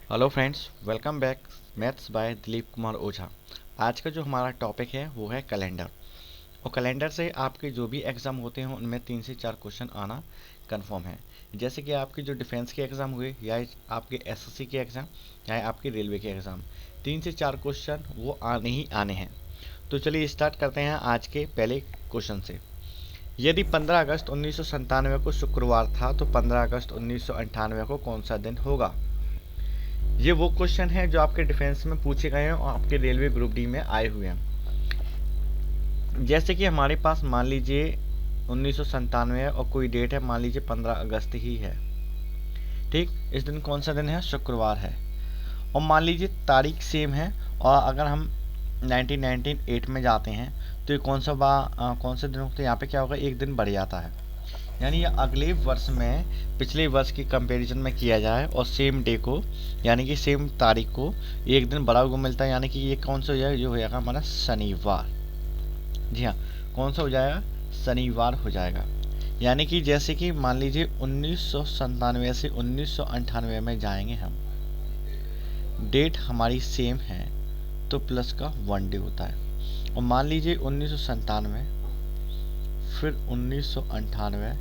Hello friends, welcome back maths by Dilip Kumar Ojha. आज का जो हमारा टॉपिक है वो है कैलेंडर। और कैलेंडर से आपके जो भी एग्ज़ाम होते हैं उनमें 3 से 4 क्वेश्चन आना कंफर्म है। जैसे कि आपके जो डिफेंस के एग्ज़ाम हुए या आपके एसएससी के एग्ज़ाम या आपके रेलवे के एग्ज़ाम, 3 से 4 क्वेश्चन वो आने ही आने हैं। तो चलिए स्टार्ट करते हैं आज के पहले क्वेश्चन से। यदि 15 अगस्त 1997 को शुक्रवार था तो 15 अगस्त 1998 को कौन सा दिन होगा? ये वो क्वेश्चन है जो आपके डिफेंस में पूछे गए हैं और आपके रेलवे ग्रुप डी में आए हुए हैं। जैसे कि हमारे पास मान लीजिए 1997 है और कोई डेट है, मान लीजिए 15 अगस्त ही है। ठीक, इस दिन कौन सा दिन है? शुक्रवार है। और मान लीजिए तारीख सेम है, और अगर हम 1998 में जाते हैं तो ये कौन सा दिन होता है? यहाँ पे क्या होगा, एक दिन बढ़ जाता है। यानी ये अगले वर्ष में पिछले वर्ष की कंपैरिजन में किया जाए और सेम डे को, यानी कि सेम तारीख को एक दिन बड़ा को मिलता है। यानी कि ये कौन सा हो जाएगा? ये हो जाएगा हमारा शनिवार। जी हाँ, कौन सा हो जाएगा? शनिवार हो जाएगा। यानी कि जैसे कि मान लीजिए 1997 से 1998 में जाएंगे हम, डेट हमारी सेम है तो प्लस का 1 डे होता है। और मान लीजिए 1997, फिर 1998,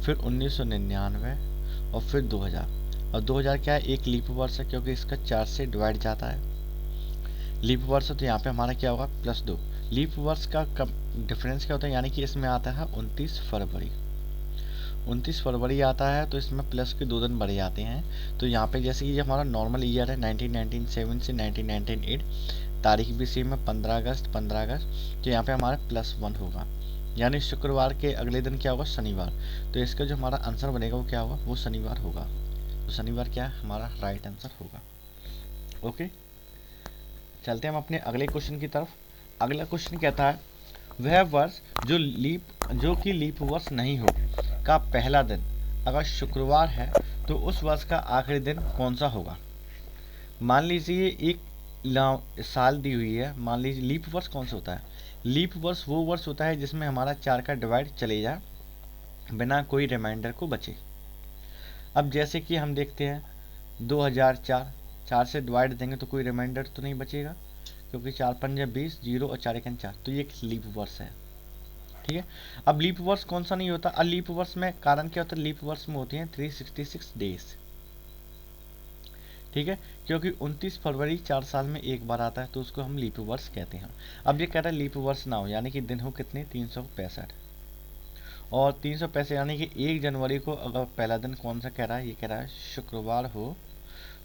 फिर 1999 और फिर 2000। और 2000 क्या है? एक लीप वर्ष है, क्योंकि इसका 4 से डिवाइड जाता है। लीप वर्ष तो यहाँ पे हमारा क्या होगा? +2। लीप वर्ष का डिफरेंस क्या होता है? यानी कि इसमें आता है 29 फरवरी। 29 फरवरी आता है तो इसमें प्लस के 2 दिन बढ़ जाते हैं। तो यहाँ पे जैसे कि ये हमारा नॉर्मल ईयर है 1997 से 1998, तारीख भी सेम है 15 अगस्त, तो यहाँ पे हमारा +1 होगा। यानी शुक्रवार के अगले दिन क्या होगा? शनिवार। तो इसका जो हमारा आंसर बनेगा वो क्या होगा? वो शनिवार होगा। तो शनिवार क्या है? हमारा राइट आंसर होगा। ओके, चलते हैं हम अपने अगले क्वेश्चन की तरफ। अगला क्वेश्चन कहता है, वह वर्ष जो कि लीप वर्ष नहीं हो का पहला दिन अगर शुक्रवार है तो उस वर्ष का आखिरी दिन कौन सा होगा? मान लीजिए एक साल दी हुई है। मान लीजिए लीप वर्ष कौन सा होता है? लीप वर्ष वो वर्ष होता है जिसमें हमारा 4 का डिवाइड चले जाए बिना कोई रिमाइंडर को बचे। अब जैसे कि हम देखते हैं 2004, 4 से डिवाइड देंगे तो कोई रिमाइंडर तो नहीं बचेगा, क्योंकि 4×5 = 20, 0 और 4×1 = 4, तो ये एक लीप वर्ष है। ठीक है। अब लीप वर्ष कौन सा नहीं होता? अब लीप वर्ष में कारण क्या होता है? लीप वर्ष में होते हैं 366 डेज। ठीक है, क्योंकि 29 फरवरी 4 साल में एक बार आता है तो उसको हम लीप वर्ष कहते हैं। अब ये कह रहा है लीप वर्ष ना हो, यानी कि दिन हो कितने? 365। और 365 यानी कि 1 जनवरी को अगर पहला दिन कौन सा कह रहा है? ये कह रहा है शुक्रवार हो,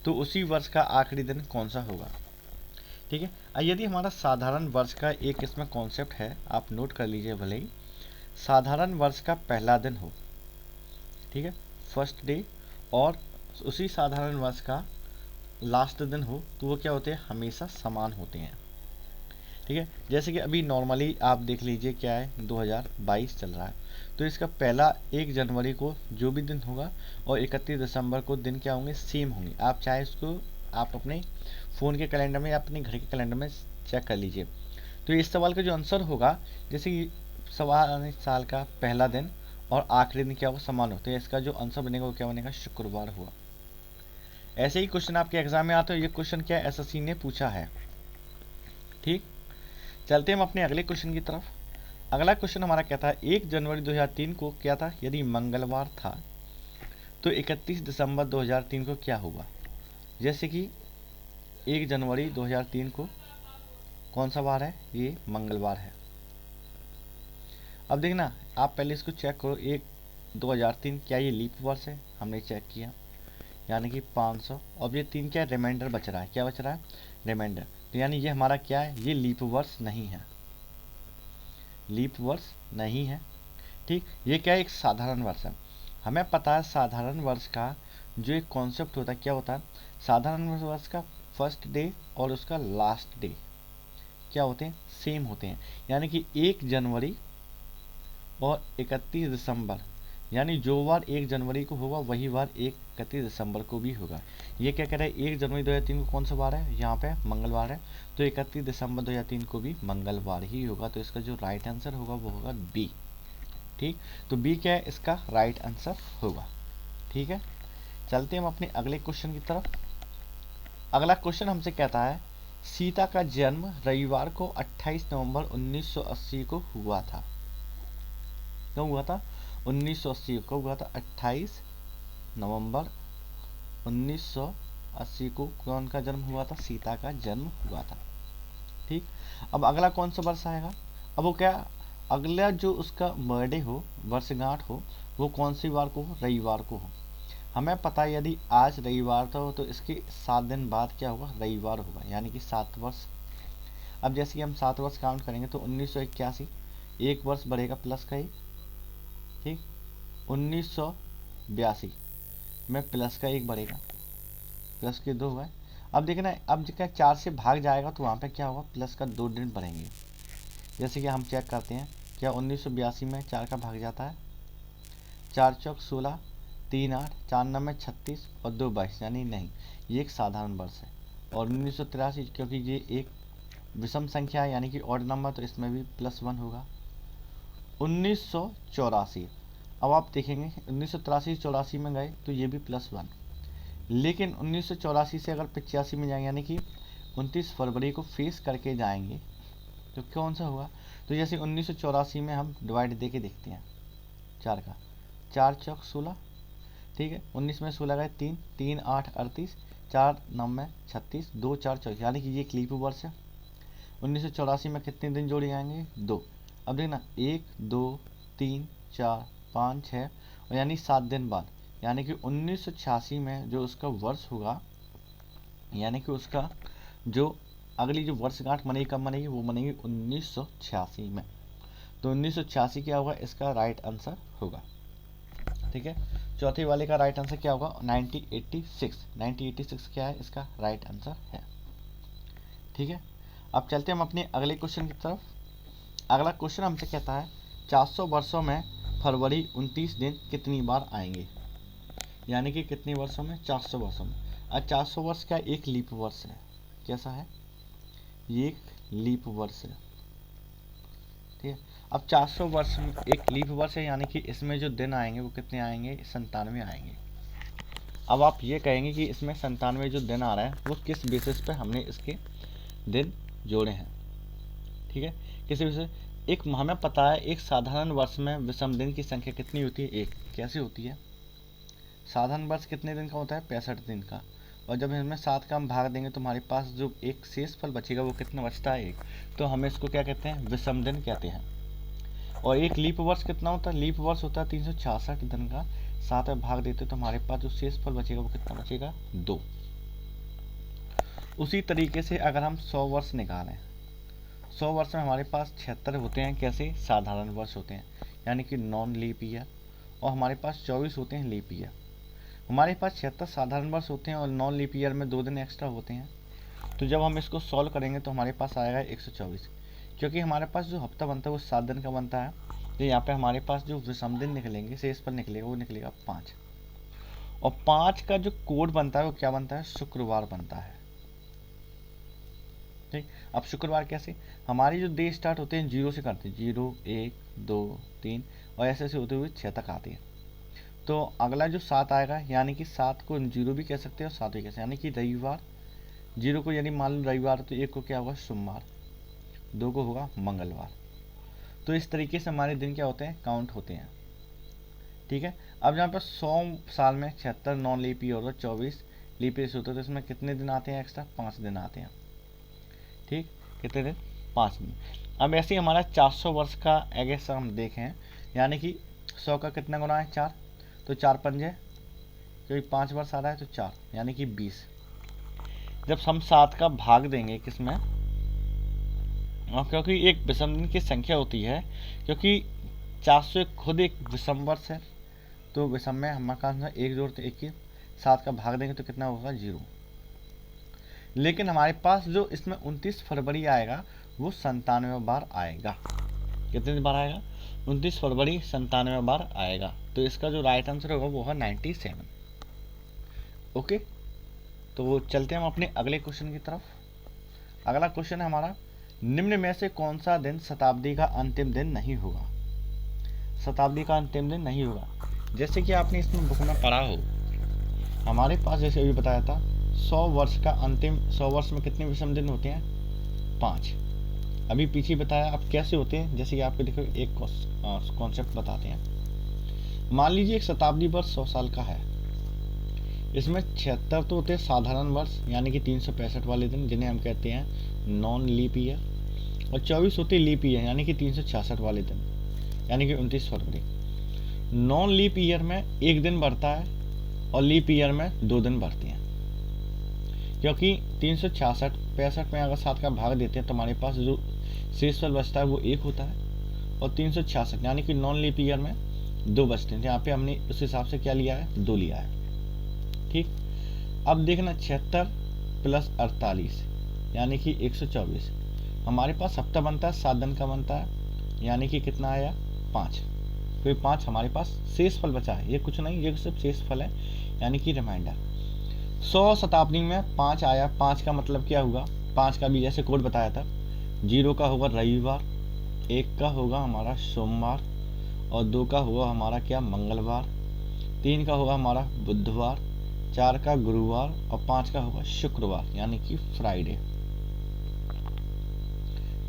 तो उसी वर्ष का आखिरी दिन कौन सा होगा? ठीक है। यदि हमारा साधारण वर्ष का एक इसमें कॉन्सेप्ट है, आप नोट कर लीजिए भले ही। साधारण वर्ष का पहला दिन हो, ठीक है, फर्स्ट डे, और उसी साधारण वर्ष का लास्ट दिन हो, तो वो क्या होते हैं? हमेशा समान होते हैं। ठीक है। जैसे कि अभी नॉर्मली आप देख लीजिए क्या है, 2022 चल रहा है, तो इसका पहला 1 जनवरी को जो भी दिन होगा और 31 दिसंबर को दिन क्या होंगे? सेम होंगे। आप चाहे इसको आप अपने फ़ोन के कैलेंडर में या अपने घर के कैलेंडर में चेक कर लीजिए। तो इस सवाल का जो आंसर होगा, जैसे कि सवाल साल का पहला दिन और आखिरी दिन क्या होगा? समान होते हैं। इसका जो आंसर बनेगा वो क्या बनेगा? शुक्रवार हुआ। ऐसे ही क्वेश्चन आपके एग्जाम में आते हो। ये क्वेश्चन क्या है? एसएससी ने पूछा है। ठीक, चलते हम अपने अगले क्वेश्चन की तरफ। अगला क्वेश्चन हमारा क्या था? 1 जनवरी 2003 को क्या था? यदि मंगलवार था तो 31 दिसंबर 2003 को क्या होगा? जैसे कि 1 जनवरी 2003 को कौन सा वार है? ये मंगलवार है। अब देखना, आप पहले इसको चेक करो। 1 2003 क्या ये लीप वर्ष है? हमने चेक किया, यानी कि 500। अब ये 3 क्या रिमाइंडर बच रहा है? क्या बच रहा है? रिमाइंडर। तो यानी ये हमारा क्या है? ये लीप वर्ष नहीं है। लीप वर्ष नहीं है। ठीक, ये क्या है? एक साधारण वर्ष है। हमें पता है साधारण वर्ष का जो एक कॉन्सेप्ट होता है क्या होता है? साधारण वर्ष का फर्स्ट डे और उसका लास्ट डे क्या होते हैं? सेम होते हैं। यानी कि 1 जनवरी और 31 दिसंबर, यानी जो वार 1 जनवरी को होगा वही वार 31 दिसंबर को भी होगा। ये क्या कह रहा है? 1 जनवरी 2003 को कौन सा वार है? यहाँ पे मंगलवार है, तो 31 दिसंबर 2003 को भी मंगलवार ही होगा। तो इसका जो राइट आंसर होगा वो होगा बी। ठीक, तो बी क्या है? इसका राइट आंसर होगा। ठीक है, चलते हम अपने अगले क्वेश्चन की तरफ। अगला क्वेश्चन हमसे कहता है सीता का जन्म रविवार को 28 नवंबर 1980 को हुआ था। क्यों हुआ था? 1980 को हुआ था, 28 नवंबर 1980 को कौन का जन्म हुआ था? सीता का जन्म हुआ था। ठीक, अब अगला कौन सा वर्ष आएगा? अब वो क्या, अगला जो उसका बर्थडे हो, वर्षगांठ हो, वो कौन सी वार को हो? रविवार को हो। हमें पता है यदि आज रविवार था तो इसके 7 दिन बाद क्या होगा? रविवार होगा, यानी कि 7 वर्ष। अब जैसे कि हम 7 वर्ष काउंट करेंगे तो 1981, एक वर्ष बढ़ेगा प्लस का 1, ठीक। 1982 में प्लस का 1 बढ़ेगा, प्लस के 2 हुआ। अब देखना, अब क्या 4 से भाग जाएगा तो वहाँ पे क्या होगा? प्लस का 2 दिन बढ़ेंगे। जैसे कि हम चेक करते हैं, क्या 1982 में 4 का भाग जाता है? 4 चौक 16, 3 8, 4 9 36 और 2 22, यानी नहीं, ये एक साधारण वर्ष है। और 1983 क्योंकि ये एक विषम संख्या है यानी कि ऑड नंबर, तो इसमें भी +1 होगा। 1984, अब आप देखेंगे 1983 84 में गए तो ये भी +1, लेकिन 1984 से अगर 85 में जाएंगे यानी कि 29 फरवरी को फेस करके जाएंगे तो कौन सा होगा? तो जैसे 1984 में हम डिवाइड दे के देखते हैं 4 का, 4 चौक 16, ठीक है। 19 में 16 गए 3, 3 8 38, 4 9 36, 2 4 24, यानी कि ये लीप वर्ष है। 1984 में कितने दिन जोड़े जाएंगे? 2। अब देखना 1 2 3 4 5 6 और यानी 7 दिन बाद, यानी कि 1986 में जो उसका वर्ष होगा, यानी कि उसका जो अगली जो वर्षगांठ मनेगी, कब मनेगी? वो मनेगी 1986 में। तो 1986 क्या होगा? इसका राइट आंसर होगा, ठीक है। चौथे वाले का राइट आंसर क्या होगा? 1986। 1986 क्या है? इसका राइट आंसर है, ठीक है। अब चलते हम अपने अगले क्वेश्चन की तरफ। अगला क्वेश्चन हमसे कहता है 400 वर्षों में फरवरी 29 दिन कितनी बार आएंगे? यानी कि कितने वर्षों में? 400 वर्षों में। अब 400 वर्ष क्या? एक लीप वर्ष है। कैसा है? ये एक लीप वर्ष है, ठीक है। अब 400 वर्ष में एक लीप वर्ष है, यानी कि इसमें जो दिन आएंगे वो कितने आएंगे? 97 आएंगे। अब आप ये कहेंगे कि इसमें 97 जो दिन आ रहा है वो किस बेसिस पे हमने इसके दिन जोड़े हैं, ठीक है। किसी वजह से एक हमें पता है एक साधारण वर्ष में विषम दिन की संख्या कितनी होती है? 1। कैसे होती है? साधारण वर्ष कितने दिन का होता है? 65 दिन का। और जब इसमें 7 का हम भाग देंगे तो हमारे पास जो एक शेष फल बचेगा वो कितना बचता है? 1। तो हम इसको क्या कहते हैं? विषम दिन कहते हैं। और एक लीप वर्ष कितना होता है? लीप वर्ष होता है 366 दिन का। 7 में भाग देते तो हमारे पास जो शेष फल बचेगा वो कितना बचेगा? 2। उसी तरीके से अगर हम 100 वर्ष निकालें, 100 वर्ष में हमारे पास 76 होते हैं। कैसे? साधारण वर्ष होते हैं, यानी कि नॉन लीप ईयर। और हमारे पास 24 होते हैं लीप ईयर। हमारे पास 76 साधारण वर्ष होते हैं और नॉन लीप ईयर में 2 दिन एक्स्ट्रा होते हैं। तो जब हम इसको सॉल्व करेंगे तो हमारे पास आएगा 124, क्योंकि हमारे पास जो हफ्ता बनता है वो 7 दिन का बनता है। तो यहाँ पे हमारे पास जो विषम दिन निकलेंगे, शेष पर निकलेगा, वो निकलेगा 5। और 5 का जो कोड बनता है वो क्या बनता है? शुक्रवार बनता है, ठीक। अब शुक्रवार कैसे? हमारी जो डे स्टार्ट होते हैं 0 से करते हैं, 0 1 2 3 और ऐसे ऐसे होते हुए 6 तक आते हैं। तो अगला जो 7 आएगा, यानी कि 7 को 0 भी कह सकते हैं और 7 भी कह सकते हैं, यानी कि रविवार। 0 को यानी मान लो रविवार, तो 1 को क्या होगा? सोमवार। 2 को होगा मंगलवार। तो इस तरीके से हमारे दिन क्या होते हैं? काउंट होते हैं, ठीक है। अब यहाँ पर 100 साल में 76 नॉन लीप ईयर और 24 लीप ईयर होते हैं, तो इसमें कितने दिन आते हैं एक्स्ट्रा? 5 दिन आते हैं, ठीक। कितने दिन? 5 दिन। अब ऐसे ही हमारा 400 वर्ष का एगेस हम देखें, यानी कि 100 का कितना गुना है? 4। तो 4 पंजे, क्योंकि 5 वर्ष आ रहा है तो 4, यानी कि 20। जब हम 7 का भाग देंगे किसमें? और क्योंकि एक विषम दिन की संख्या होती है, क्योंकि 400 खुद एक विषम वर्ष है, तो विषम में हमारा 1 जोड़ते 21, 7 का भाग देंगे तो कितना होगा? 0। लेकिन हमारे पास जो इसमें 29 फरवरी आएगा वो 97 बार आएगा। कितने बार आएगा? 29 फरवरी 97 बार आएगा। तो इसका जो राइट आंसर होगा वो है 97। ओके, तो चलते हैं हम अपने अगले क्वेश्चन की तरफ। अगला क्वेश्चन है हमारा, निम्न में से कौन सा दिन शताब्दी का अंतिम दिन नहीं होगा? शताब्दी का अंतिम दिन नहीं होगा। जैसे कि आपने इसमें बुक में पढ़ा हो, हमारे पास जैसे अभी बताया था 100 वर्ष का अंतिम 100 वर्ष में कितने विषम दिन होते हैं? 5। अभी पीछे बताया अब कैसे होते हैं, जैसे कि आपको देखो एक कॉन्सेप्ट बताते हैं। मान लीजिए एक शताब्दी वर्ष 100 साल का है, इसमें 76 तो होते हैं साधारण वर्ष यानी कि 365 वाले दिन जिन्हें हम कहते हैं नॉन लीप ईयर, और 24 होते लीप ईयर यानी कि 366 वाले दिन यानी कि 29 फरवरी। नॉन लीप ईयर में एक दिन बढ़ता है और लीप ईयर में 2 दिन बढ़ते हैं, क्योंकि 366 65 में अगर 7 का भाग देते हैं तो हमारे पास जो शेषफल बचता है वो 1 होता है, और 366 यानी कि नॉन लीप ईयर में 2 बचते हैं। यहाँ पे हमने उस हिसाब से क्या लिया है? 2 लिया है। ठीक, अब देखना 76 प्लस 48 यानी कि 124। हमारे पास हफ्ता बनता है 7 दिन का बनता है, यानी कि कितना आया? 5। कोई 5 हमारे पास शेषफल बचा है, ये कुछ नहीं, ये सिर्फ शेषफल है यानी कि रिमाइंडर। 100 शताब्दी में 5 आया, 5 का मतलब क्या हुआ? 5 का भी जैसे कोड बताया था, 0 का होगा रविवार, 1 का होगा हमारा सोमवार, और 2 का होगा हमारा क्या? मंगलवार, 3 का होगा हमारा बुधवार, 4 का गुरुवार, और 5 का होगा शुक्रवार यानी कि फ्राइडे।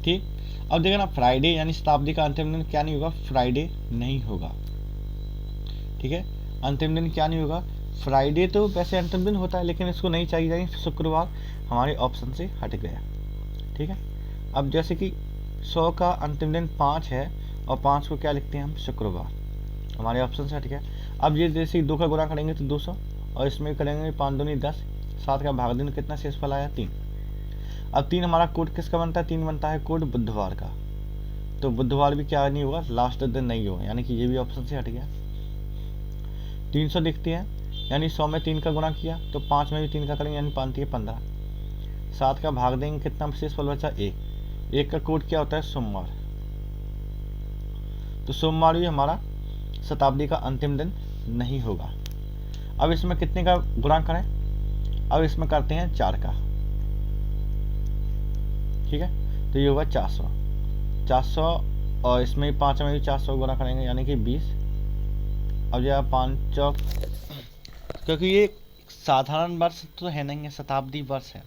ठीक, अब देखना फ्राइडे यानी शताब्दी का अंतिम दिन क्या नहीं होगा? फ्राइडे नहीं होगा। ठीक है, अंतिम दिन क्या नहीं होगा? फ्राइडे तो वैसे अंतिम दिन होता है, लेकिन इसको नहीं चाहिए जाए, शुक्रवार हमारे ऑप्शन से हट गया। ठीक है, अब जैसे कि 100 का अंतिम दिन 5 है और 5 को क्या लिखते हैं हम? शुक्रवार, हमारे ऑप्शन से हट गया। अब ये जैसे 2 का गुणा करेंगे तो 200, और इसमें करेंगे 5 दूनी 10, 7 का भाग देंगे कितना शेषफल आया? 3। अब 3 हमारा कोड किसका बनता है? 3 बनता है कोड बुधवार का, तो बुधवार भी क्या नहीं होगा? लास्ट दिन नहीं होगा, यानी कि ये भी ऑप्शन से हट गया। 300 लिखते हैं, यानी 100 में 3 का गुणा किया तो 5 में भी 3 का करेंगे, यानी 5 3 15। 7 का भाग देंगे कितना शेषफल बचा? 1। 1 का कोड क्या होता है? सोमवार, तो सोमवार भी हमारा शताब्दी का अंतिम दिन नहीं होगा। अब इसमें कितने का गुणा करें? अब इसमें करते हैं 4 का। ठीक है, तो ये होगा 400, 400, और इसमें 5 में भी 400 गुणा करेंगे यानी कि 20। अब जब 5 चौक, क्योंकि ये साधारण वर्ष तो है नहीं है, शताब्दी वर्ष है,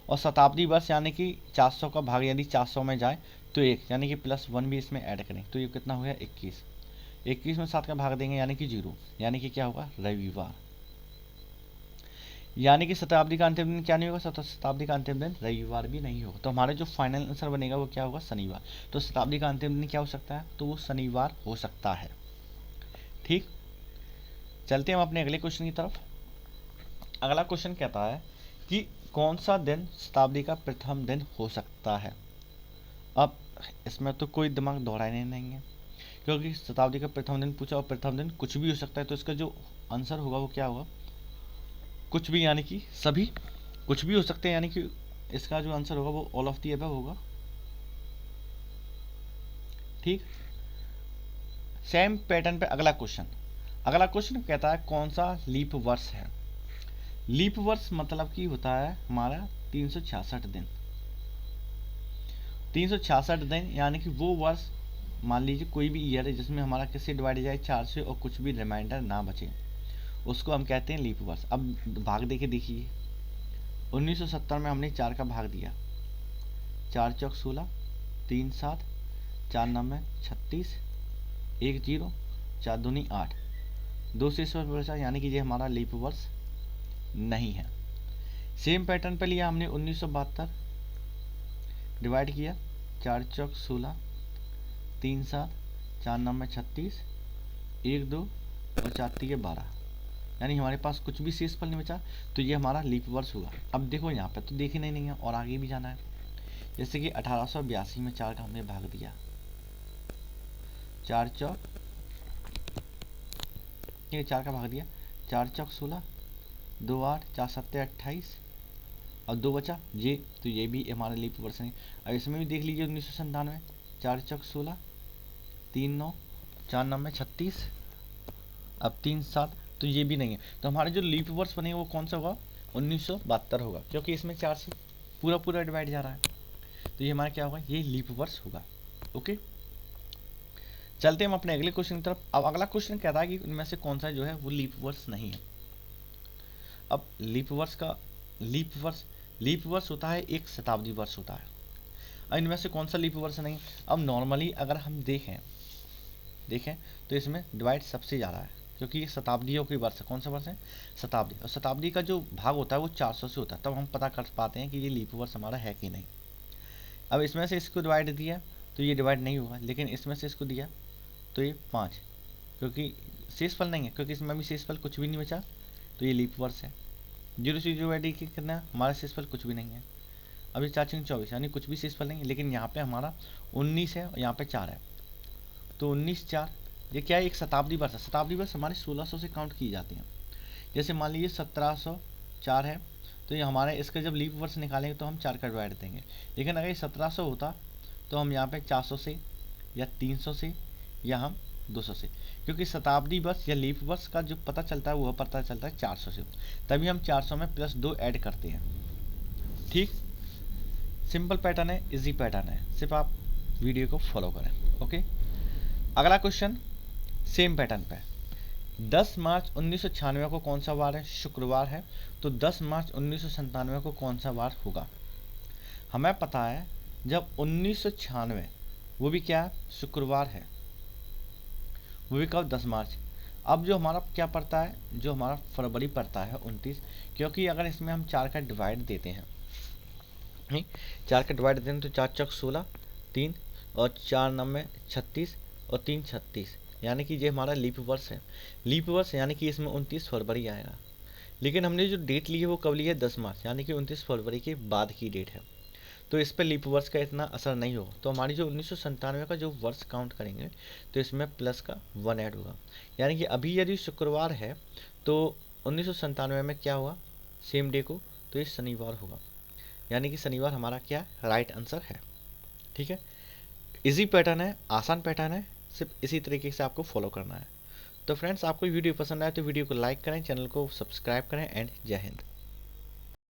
और शताब्दी वर्ष यानी कि 400 का भाग यदि 400 में जाए तो 1 यानी कि +1 भी इसमें ऐड करें तो ये कितना हो गया? 21। 21 में 7 का भाग देंगे यानी कि 0, यानी कि क्या होगा? रविवार, यानी कि शताब्दी का अंतिम दिन क्या नहीं होगा? शताब्दी का अंतिम दिन रविवार भी नहीं होगा। तो हमारा जो फाइनल आंसर बनेगा वो क्या होगा? शनिवार। तो शताब्दी का अंतिम दिन क्या हो सकता है? तो वो शनिवार हो सकता है। ठीक, चलते हैं हम अपने अगले क्वेश्चन की तरफ। अगला क्वेश्चन कहता है कि कौन सा दिन शताब्दी का प्रथम दिन हो सकता है? अब इसमें तो कोई दिमाग दौड़ाने नहीं है, क्योंकि शताब्दी का प्रथम दिन पूछा और प्रथम दिन कुछ भी हो सकता है, तो इसका जो आंसर होगा वो क्या होगा? कुछ भी, यानी कि सभी कुछ भी हो सकते हैं, यानी कि इसका जो आंसर होगा वो ऑल ऑफ दी अबव होगा। ठीक, सेम पैटर्न पे अगला क्वेश्चन कहता है कौन सा लीप वर्ष है? लीप वर्ष मतलब कि होता है हमारा 366 दिन। 366 दिन यानी कि वो वर्ष, मान लीजिए कोई भी ईयर है जिसमें हमारा किससे डिवाइड जाए? 4 से, और कुछ भी रिमाइंडर ना बचे, उसको हम कहते हैं लीप वर्ष। अब भाग दे के देखिए, 1970 में हमने 4 का भाग दिया, 4 चौक 16, 3 7, 4 9 36, 1 0, 4 दूनी 8, 2 से बचा, यानी कि ये हमारा लीप वर्ष नहीं है। सेम पैटर्न पे लिया हमने 1972, डिवाइड किया, 4 चौक 16, 3 7, 4 9 36, 1 2, और 4 3 12, यानी हमारे पास कुछ भी शेषफल नहीं बचा, तो ये हमारा लीप वर्ष हुआ। अब देखो यहाँ पे तो देखना ही नहीं है और आगे भी जाना है, जैसे कि 1882 में 4 का हमने भाग दिया, 4 चौक, ठीक है, 4 का भाग दिया, 4 चौक 16, 2 8, 4 7 28, और 2 बचा ये, तो ये भी हमारा लीप वर्ष नहीं। अब इसमें भी देख लीजिए 1997, 4 चौक 16, 3 9, 4 9 36, अब 3 7, तो ये भी नहीं है। तो हमारे जो लीप वर्ष बनेगा वो कौन सा होगा? 1972 होगा, क्योंकि इसमें 4 से पूरा डिवाइड जा रहा है, तो ये हमारा क्या होगा? ये लीप वर्ष होगा। ओके, चलते हम अपने अगले क्वेश्चन की तरफ। अब अगला क्वेश्चन कहता है कि उनमें से कौन सा जो है वो लीप वर्ष नहीं है। अब लीप वर्ष का लीप वर्ष होता है एक शताब्दी वर्ष होता है। अब इनमें से कौन सा लीप वर्ष नहीं? अब नॉर्मली अगर हम देखें तो इसमें डिवाइड सबसे ज़्यादा है, क्योंकि ये शताब्दियों की वर्ष है। कौन सा वर्ष है? शताब्दी। और शताब्दी का जो भाग होता है वो 400 से होता है, तब हम पता कर पाते हैं कि ये लीप वर्ष हमारा है कि नहीं। अब इसमें से इसको डिवाइड दिया तो ये डिवाइड नहीं होगा, लेकिन इसमें से इसको दिया तो ये 5, क्योंकि शेषफल नहीं है, क्योंकि इसमें भी शेषफल कुछ भी नहीं बचा, तो ये लीप वर्ष है। 0 से डिवाइड कितना? हमारा शेषफल कुछ भी नहीं है। अभी 4 6 24, यानी कुछ भी शेषफल नहीं है, लेकिन यहाँ पे हमारा 19 है और यहाँ पे 4 है, तो 19 4, ये क्या है? एक शताब्दी वर्ष है। शताब्दी वर्ष हमारे 1600 से काउंट की जाती हैं। जैसे मान लीजिए 1704 है, तो ये हमारे इसका जब लीप वर्ष निकालेंगे तो हम 4 का डिवाइड देंगे, लेकिन अगर ये 1700 होता तो हम यहाँ पे 400 से या 300 से या हम 200 से, क्योंकि शताब्दी वर्ष या लीप वर्ष का जो पता चलता है वो पता चलता है 400 से, तभी हम 400 में +2 ऐड करते हैं। ठीक, सिंपल पैटर्न है, इजी पैटर्न है, सिर्फ आप वीडियो को फॉलो करें। ओके, अगला क्वेश्चन सेम पैटर्न पे। 10 मार्च 1996 को कौन सा वार है? शुक्रवार है, तो 10 मार्च 1997 को कौन सा वार होगा? हमें पता है जब 1996, वो भी क्या है? शुक्रवार है, वो भी कब? 10 मार्च। अब जो हमारा क्या पड़ता है? जो हमारा फरवरी पड़ता है 29, क्योंकि अगर इसमें हम 4 का डिवाइड देते हैं, 4 का डिवाइड देते हैं तो 4 चौक 16, 3 और 4 9 36 और 3 36, यानी कि ये हमारा लीप वर्ष है। लीप वर्ष यानी कि इसमें 29 फरवरी आएगा, लेकिन हमने जो डेट ली है वो कब ली है? 10 मार्च, यानी कि 29 फरवरी के बाद की डेट है, तो इस पर लीप वर्ष का इतना असर नहीं होगा। तो हमारी जो 1997 का जो वर्ष काउंट करेंगे तो इसमें प्लस का 1 ऐड होगा, यानी कि अभी यदि शुक्रवार है तो 1997 में क्या हुआ? सेम डे को, तो ये शनिवार होगा, यानी कि शनिवार हमारा क्या राइट आंसर है। ठीक है, इजी पैटर्न है, आसान पैटर्न है, सिर्फ इसी तरीके से आपको फॉलो करना है। तो फ्रेंड्स, आपको वीडियो पसंद आए तो वीडियो को लाइक करें, चैनल को सब्सक्राइब करें एंड जय हिंद।